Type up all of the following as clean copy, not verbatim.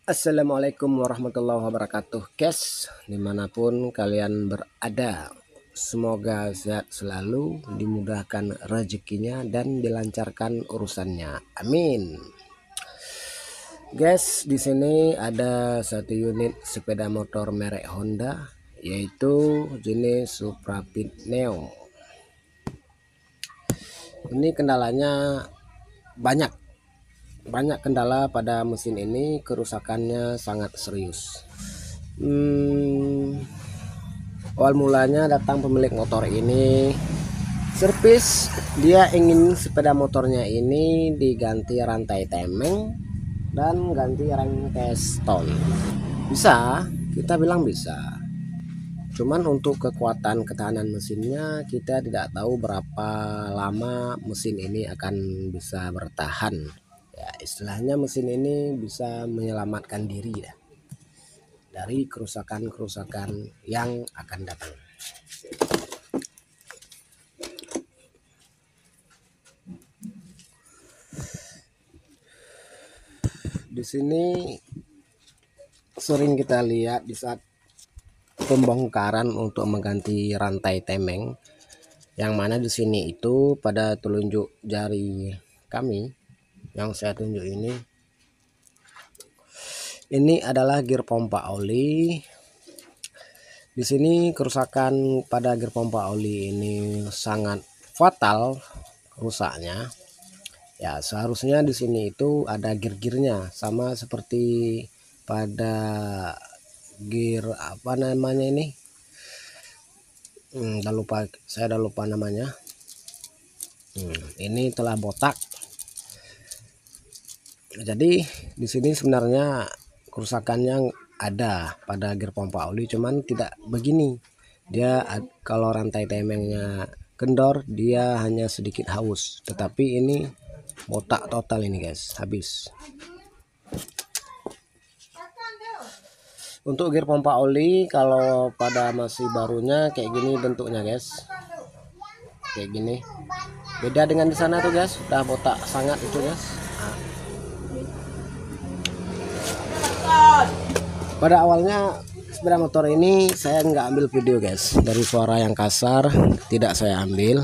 Assalamualaikum warahmatullahi wabarakatuh, guys, dimanapun kalian berada. Semoga sehat selalu, dimudahkan rezekinya dan dilancarkan urusannya, amin. Guys, di sini ada satu unit sepeda motor merek Honda, yaitu jenis Supra Fit Neo. Ini kendalanya banyak kendala pada mesin ini. Kerusakannya sangat serius. Awal mulanya datang pemilik motor ini servis, dia ingin sepeda motornya ini diganti rantai temeng dan ganti rem piston. Bisa, kita bilang bisa, cuman untuk kekuatan ketahanan mesinnya kita tidak tahu berapa lama mesin ini akan bisa bertahan. Ya, istilahnya mesin ini bisa menyelamatkan diri ya dari kerusakan-kerusakan yang akan datang. Di sini sering kita lihat di saat pembongkaran untuk mengganti rantai temeng, yang mana di sini itu pada telunjuk jari kami yang saya tunjuk ini adalah gear pompa oli. Di sini kerusakan pada gear pompa oli ini sangat fatal rusaknya. Ya, seharusnya di sini itu ada gear-gearnya sama seperti pada gear apa namanya ini. Saya udah lupa namanya. Ini telah botak. Jadi di sini sebenarnya kerusakannya ada pada gear pompa oli, cuman tidak begini. Dia kalau rantai temengnya kendor, dia hanya sedikit haus, tetapi ini botak total ini guys, habis. Untuk gear pompa oli kalau pada masih barunya kayak gini bentuknya guys, kayak gini. Beda dengan di sana tuh guys, udah botak sangat itu guys. Pada awalnya sepeda motor ini saya nggak ambil video guys, dari suara yang kasar tidak saya ambil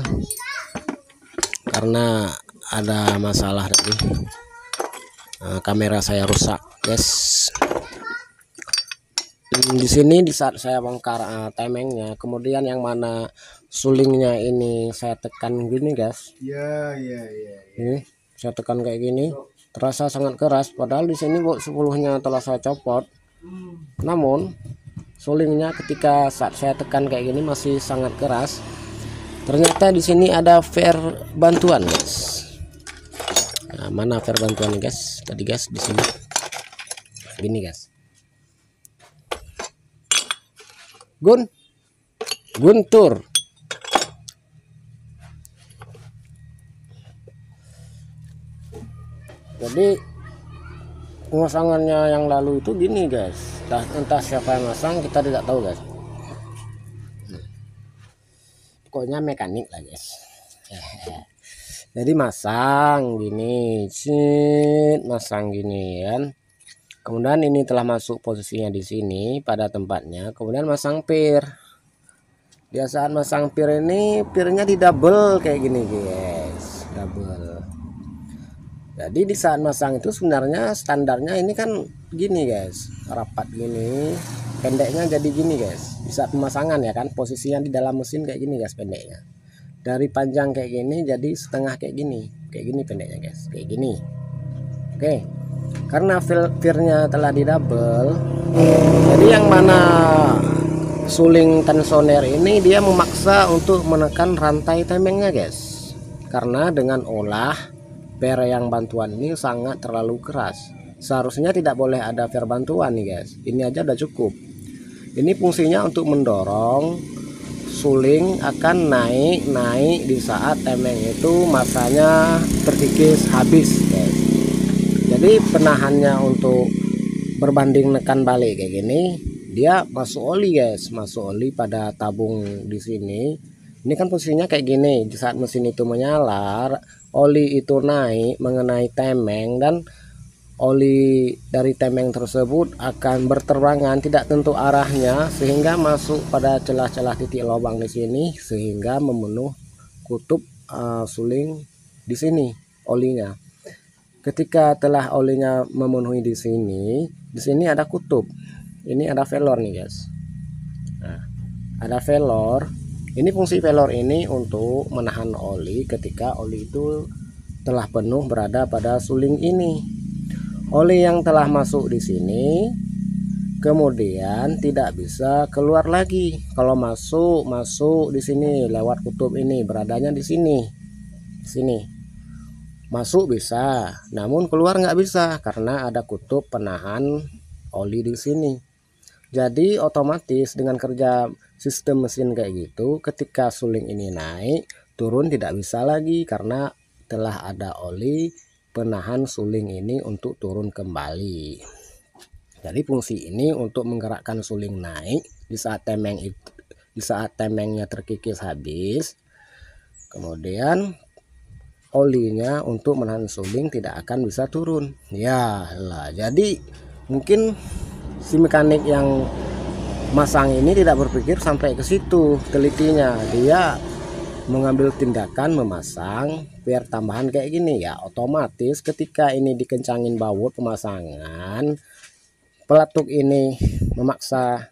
karena ada masalah tadi. Kamera saya rusak guys. Di sini di saat saya bongkar temengnya, kemudian yang mana sulingnya ini saya tekan gini guys. Ini saya tekan kayak gini, terasa sangat keras, padahal di sini bot 10-nya telah saya copot. Namun sulingnya ketika saat saya tekan kayak gini masih sangat keras. Ternyata di sini ada fair bantuan guys. Nah, mana fair bantuan guys? Tadi guys di sini. Gini guys. Guntur. Jadi pemasangannya yang lalu itu gini guys, entah siapa yang masang kita tidak tahu guys. Pokoknya mekanik lah guys. Jadi masang gini, masang gini kan. Kemudian ini telah masuk posisinya di sini pada tempatnya. Kemudian masang pir. Dia saat masang pir ini, pirnya di double kayak gini guys, double. Jadi di saat masang itu sebenarnya standarnya ini kan gini guys, rapat gini, pendeknya jadi gini guys. Di saat pemasangan ya kan, posisinya di dalam mesin kayak gini guys pendeknya. Dari panjang kayak gini jadi setengah kayak gini pendeknya guys, kayak gini. Oke. Karena firnya telah di double, jadi yang mana suling tensioner ini dia memaksa untuk menekan rantai temengnya guys, karena dengan olah per yang bantuan ini sangat terlalu keras. Seharusnya tidak boleh ada per bantuan nih guys, ini aja udah cukup. Ini fungsinya untuk mendorong suling akan naik di saat temeng itu masanya terkikis habis guys. Jadi penahannya untuk berbanding nekan balik kayak gini, dia masuk oli guys, masuk oli pada tabung di sini. Ini kan posisinya kayak gini. Di saat mesin itu menyala, oli itu naik mengenai temeng dan oli dari temeng tersebut akan berterbangan tidak tentu arahnya, sehingga masuk pada celah-celah titik lubang di sini sehingga memenuh kutub suling di sini olinya. Ketika telah olinya memenuhi di sini ada kutub. Ini ada velor nih guys. Nah, ada velor. Ini fungsi velor ini untuk menahan oli ketika oli itu telah penuh berada pada suling ini. Oli yang telah masuk di sini kemudian tidak bisa keluar lagi. Kalau masuk di sini lewat kutub ini, beradanya di sini. Masuk bisa, namun keluar nggak bisa karena ada kutub penahan oli di sini. Jadi otomatis dengan kerja sistem mesin kayak gitu, ketika suling ini naik, turun tidak bisa lagi karena telah ada oli penahan suling ini untuk turun kembali. Jadi fungsi ini untuk menggerakkan suling naik di saat temengnya terkikis habis. Kemudian olinya untuk menahan suling tidak akan bisa turun. Ya lah, jadi mungkin si mekanik yang masang ini tidak berpikir sampai ke situ telitinya. Dia mengambil tindakan memasang pier tambahan kayak gini ya. Otomatis ketika ini dikencangin baut pemasangan, peletuk ini memaksa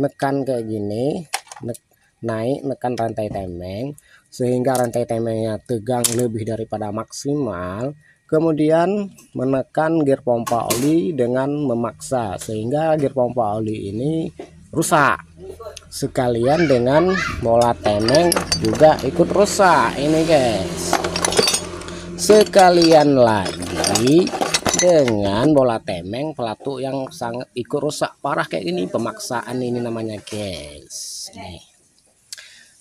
nekan kayak gini, naik nekan rantai temeng sehingga rantai temengnya tegang lebih daripada maksimal, kemudian menekan gear pompa oli dengan memaksa sehingga gear pompa oli ini rusak, sekalian dengan bola temeng juga ikut rusak ini guys. Sekalian lagi dengan bola temeng pelatuk yang sangat ikut rusak parah kayak gini, pemaksaan ini namanya guys. Nih.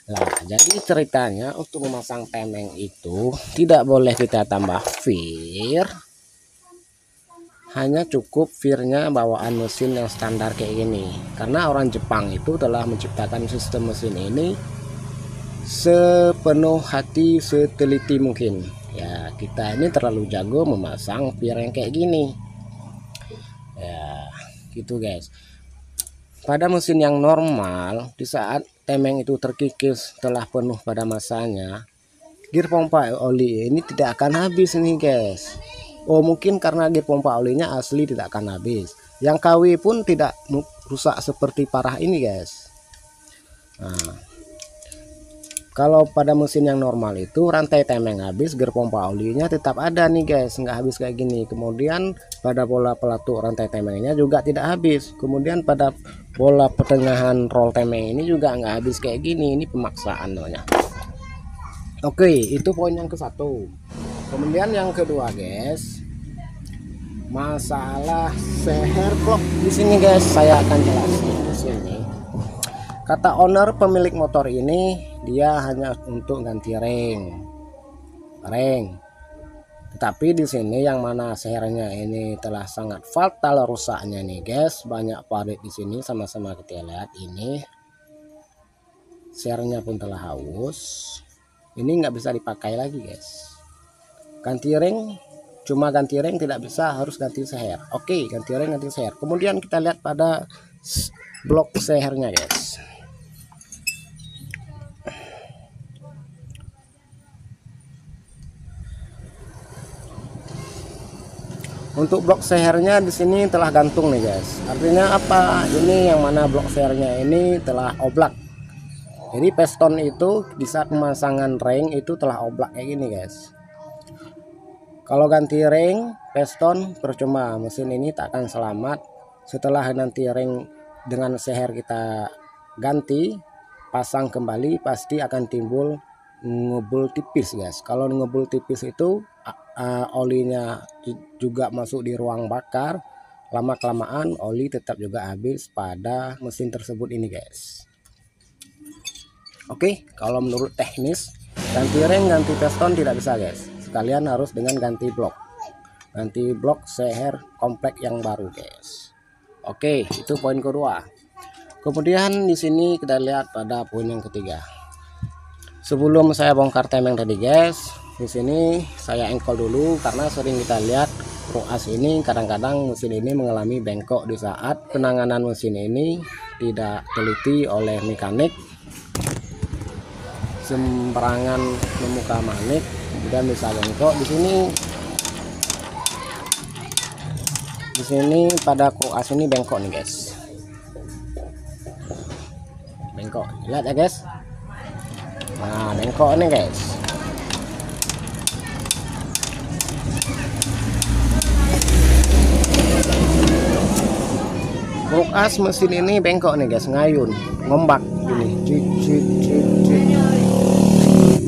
Nah, jadi ceritanya untuk memasang temeng itu tidak boleh kita tambah vir, hanya cukup virnya bawaan mesin yang standar kayak gini. Karena orang Jepang itu telah menciptakan sistem mesin ini sepenuh hati, seteliti mungkin. Ya, kita ini terlalu jago memasang vir yang kayak gini. Ya, gitu guys. Pada mesin yang normal, di saat temeng itu terkikis telah penuh pada masanya, gear pompa oli ini tidak akan habis nih guys. Oh, mungkin karena gear pompa olinya asli tidak akan habis. Yang KW pun tidak rusak seperti parah ini guys. Nah, kalau pada mesin yang normal itu rantai temeng habis, gear pompa olinya tetap ada nih guys, nggak habis kayak gini. Kemudian pada bola pelatuk rantai temengnya juga tidak habis. Kemudian pada bola pertengahan roll temeng ini juga nggak habis kayak gini. Ini pemaksaan namanya. Oke, itu poin yang ke-1. Kemudian yang kedua guys, masalah seher clock di sini guys, saya akan jelasin di sini. Kata owner pemilik motor ini, dia hanya untuk ganti ring. Tetapi di sini yang mana sehernya ini telah sangat fatal rusaknya nih guys. Banyak parit di sini, sama-sama kita lihat ini. Sehernya pun telah haus. Ini nggak bisa dipakai lagi guys. Ganti ring, cuma ganti ring tidak bisa, harus ganti seher. Oke, ganti ring, ganti seher. Kemudian kita lihat pada blok sehernya guys. Untuk blok sehernya di sini telah gantung nih guys. Artinya apa? Ini yang mana blok sehernya ini telah oblak. Jadi piston itu di saat pemasangan ring itu telah oblak kayak gini guys. Kalau ganti ring, piston percuma, mesin ini tak akan selamat. Setelah nanti ring dengan seher kita ganti, pasang kembali, pasti akan timbul ngebul tipis guys. Kalau ngebul tipis itu olinya juga masuk di ruang bakar, lama kelamaan oli tetap juga habis pada mesin tersebut ini guys. Oke, kalau menurut teknis ganti ring, ganti piston tidak bisa guys, sekalian harus dengan ganti blok seher komplek yang baru guys. Oke, itu poin kedua. Kemudian di sini kita lihat pada poin yang ketiga. Sebelum saya bongkar temeng tadi guys, Di sini saya engkol dulu karena sering kita lihat Kroas ini kadang-kadang mesin ini mengalami bengkok di saat penanganan mesin ini tidak teliti oleh mekanik, sembarangan membuka manik kemudian bisa bengkok. Di sini pada Kroas ini bengkok nih guys, bengkok, lihat ya guys. Nah, bengkok nih guys. Kroas mesin ini bengkok nih guys, ngayun, ngombak gini.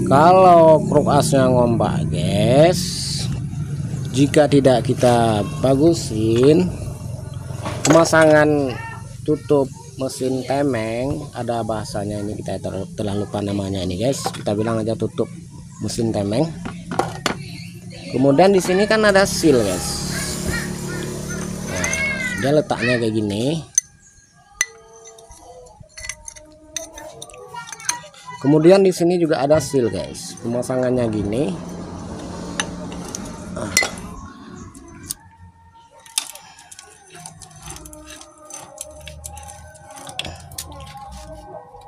Kalau Kroasnya ngombak guys, jika tidak kita bagusin pemasangan tutup mesin temeng, ada bahasanya ini kita telah lupa namanya ini guys, kita bilang aja tutup mesin temeng. Kemudian di sini kan ada seal guys. Dia letaknya kayak gini. Kemudian di sini juga ada seal guys, pemasangannya gini.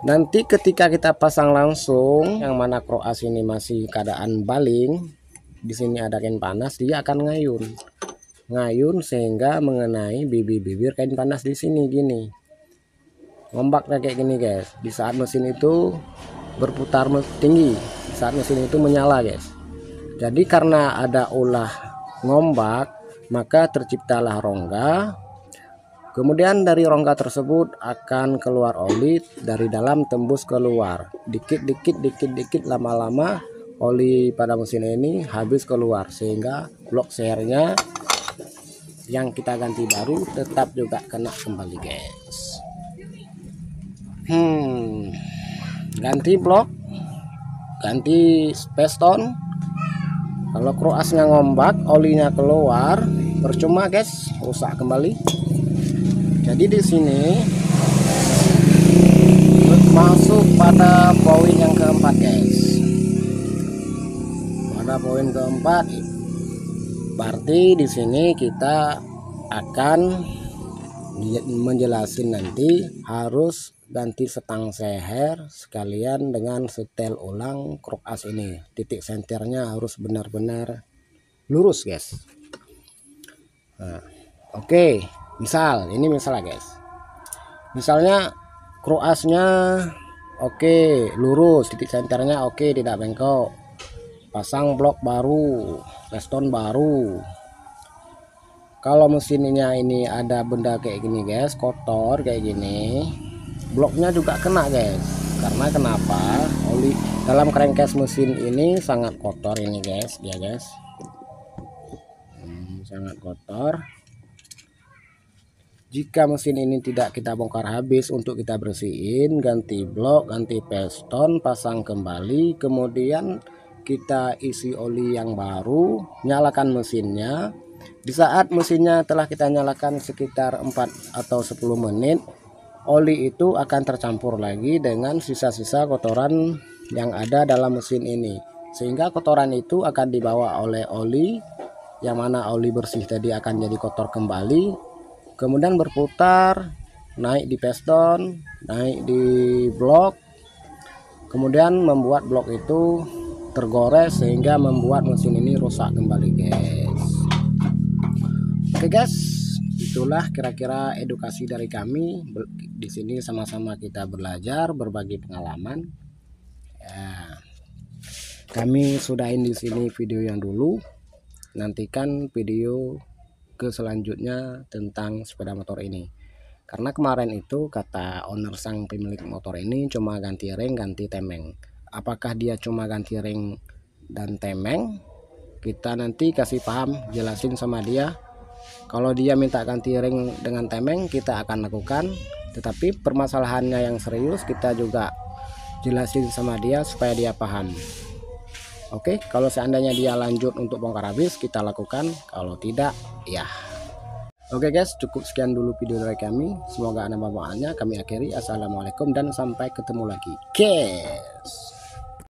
Nanti ketika kita pasang langsung, yang mana Kroas ini masih keadaan baling, di sini ada kain panas, dia akan ngayun sehingga mengenai bibir-bibir kain panas di sini gini, ngombaknya kayak gini guys. Di saat mesin itu berputar tinggi, saat mesin itu menyala guys. Jadi karena ada ulah ngombak maka terciptalah rongga, kemudian dari rongga tersebut akan keluar oli dari dalam tembus keluar, dikit-dikit lama-lama oli pada mesin ini habis keluar sehingga blok sehernya yang kita ganti baru tetap juga kena kembali guys. Ganti blok, ganti piston. Kalau Kroasnya ngombak, olinya keluar, percuma guys, rusak kembali. Jadi di sini masuk pada poin yang keempat guys. Pada poin keempat, berarti di sini kita akan menjelasin nanti harus ganti setang seher sekalian dengan setel ulang Kroas ini. Titik senternya harus benar-benar lurus guys. Nah, oke, ini misal guys. Misalnya Kroasnya oke, lurus, titik senternya oke, tidak bengkok. Pasang blok baru, piston baru. Kalau mesinnya ini ada benda kayak gini guys, kotor kayak gini, bloknya juga kena guys. Karena kenapa? Oli dalam crankcase mesin ini sangat kotor ini guys, ya guys. Sangat kotor. Jika mesin ini tidak kita bongkar habis untuk kita bersihin, ganti blok, ganti piston, pasang kembali, kemudian kita isi oli yang baru, nyalakan mesinnya. Di saat mesinnya telah kita nyalakan sekitar 4 atau 10 menit, oli itu akan tercampur lagi dengan sisa-sisa kotoran yang ada dalam mesin ini, sehingga kotoran itu akan dibawa oleh oli, yang mana oli bersih tadi akan jadi kotor kembali, kemudian berputar, naik di piston, naik di blok, kemudian membuat blok itu tergores sehingga membuat mesin ini rusak kembali guys. Oke guys, itulah kira-kira edukasi dari kami. Di sini sama-sama kita belajar, berbagi pengalaman. Ya, kami sudahin di sini video yang dulu. Nantikan video ke selanjutnya tentang sepeda motor ini. Karena kemarin itu kata owner sang pemilik motor ini cuma ganti ring, ganti temeng. Apakah dia cuma ganti ring dan temeng? Kita nanti kasih paham, jelasin sama dia. Kalau dia minta ganti ring dengan temeng, kita akan lakukan. Tetapi permasalahannya yang serius kita juga jelasin sama dia supaya dia paham. Oke, kalau seandainya dia lanjut untuk bongkar habis, kita lakukan. Kalau tidak, ya. Oke guys, cukup sekian dulu video dari kami. Semoga ada manfaatnya. Kami akhiri. Assalamualaikum dan sampai ketemu lagi guys.